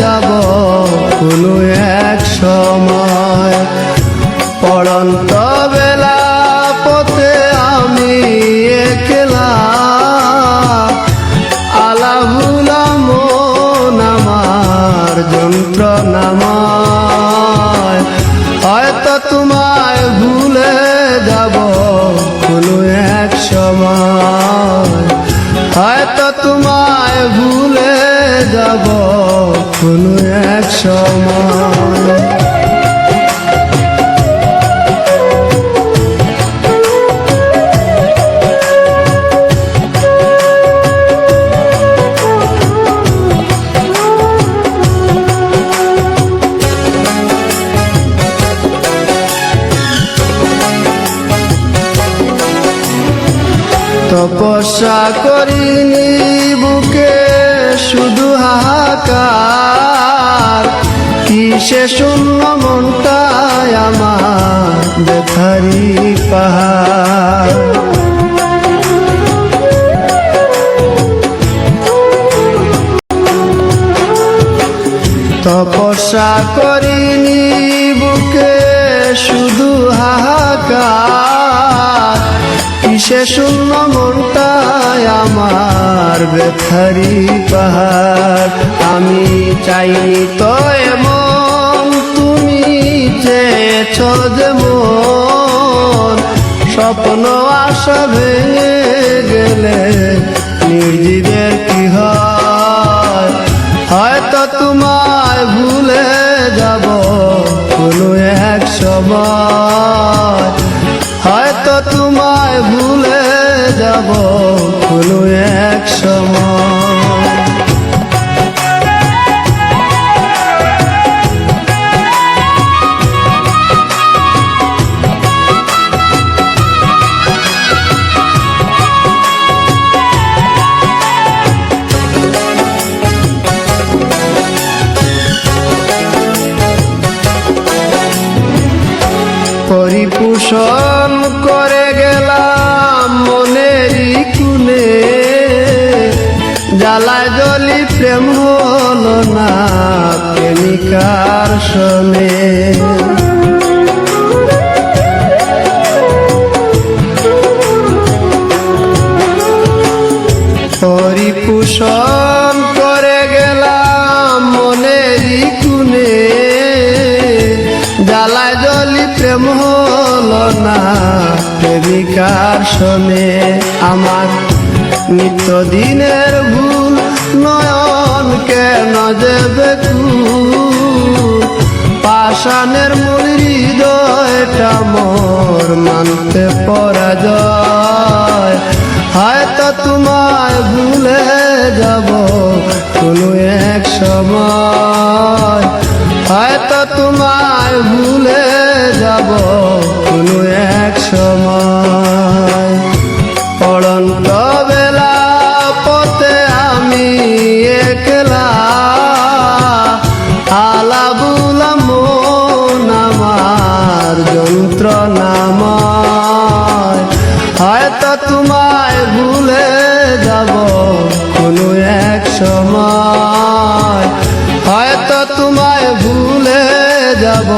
যাব কোনো এক সময়। পড়ন্ত বেলা পথে আমি একলা, আলাভুলা মন আমার যন্ত্রণাময়। হয়তো তোমায় ভুলে যাব কোনো এক সময়, হয়তো তোমায় ভুলে যাব কোনো এক সময়। তপস্যা করিনি বুকে শুধু হাহাকার, কিসে শূন্য মনটায় আমার ব্যথারি পাহাড়। তপস্যা করিনি বুকে শুধু হাহাকার, কিসে শূন্য মনটায় আমার ব্যথারি পাহাড়। আমি চাইনি তো এমন, তুমি চেয়েছ যেমন। স্বপ্ন আশা ভেঙে গেলে নির্জীবের কি হয়। হয়তো তোমায় ভুলে যাব কোনো এক সময়, হয়তো তোমায় ভুলে যাব কোনো এক সময়। পরিপোষণ করে গেলাম মনেরই কুনে, জ্বালায় জ্বলি প্রেম হলো না প্রেমিকার শোনে। পরিপোষণ করে গেলাম মনেরই কুনে, জ্বালায় জ্বলি প্রেম হলো না প্রেমিকার শোনে। আমার নিত্যদিনের ভুল নয়ন কেন যে বেকুল, পাষাণের মূল হৃদয়টা মোর মানতে পরাজয়। হয়তো তোমায় ভুলে যাব কোনো এক সময়, হয়তো তোমায় ভুলে যাব কোনো এক সময়। পড়ন্ত বেলা পথে আমি একলা, আলাভুলা মন আমার যন্ত্রণাময়। হয়তো তোমায় ভুলে যাব কোনো এক সময়, হয়তো তোমায় ভুলে যাব।